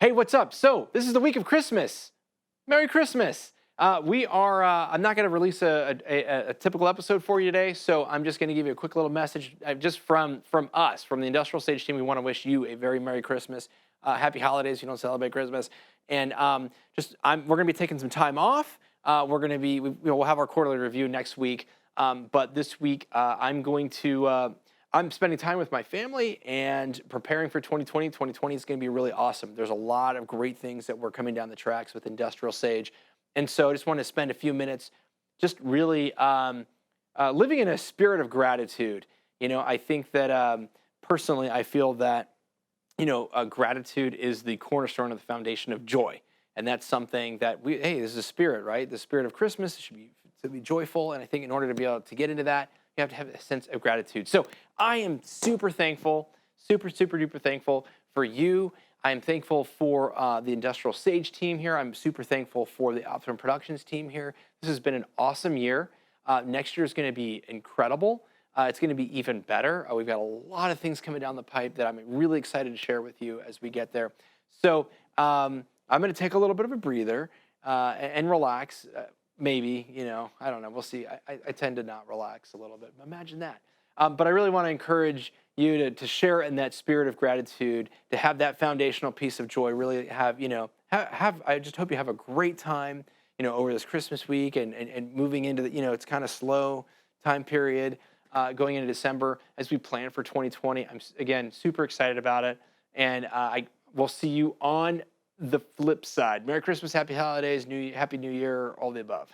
Hey, what's up? So this is the week of Christmas. Merry Christmas. I'm not going to release a typical episode for you today, so I'm just going to give you a quick little message just from us, from the Industrial Sage team. We want to wish you a very Merry Christmas, Happy Holidays if you don't celebrate Christmas, and we're going to be taking some time off. We'll have our quarterly review next week, but this week I'm spending time with my family and preparing for 2020. 2020 is going to be really awesome. There's a lot of great things that we're coming down the tracks with Industrial Sage. And so I just want to spend a few minutes just really living in a spirit of gratitude. I think that personally, I feel that, gratitude is the cornerstone of the foundation of joy. And that's something that this is a spirit, right? The spirit of Christmas should be joyful. And I think in order to be able to get into that, you have to have a sense of gratitude. So I am super thankful, super duper thankful for you. I am thankful for the Industrial Sage team here. I'm super thankful for the Optimum Productions team here. This has been an awesome year. Next year is going to be incredible. It's going to be even better. We've got a lot of things coming down the pipe that I'm really excited to share with you as we get there. So I'm going to take a little bit of a breather and relax. Maybe, I don't know. We'll see. I tend to not relax a little bit. Imagine that. But I really want to encourage you to share in that spirit of gratitude, to have that foundational piece of joy, really I just hope you have a great time, over this Christmas week and moving into it's kind of slow time period going into December as we plan for 2020. I'm, again, super excited about it. And I will see you on the flip side. Merry Christmas, Happy Holidays, Happy New Year, all the above.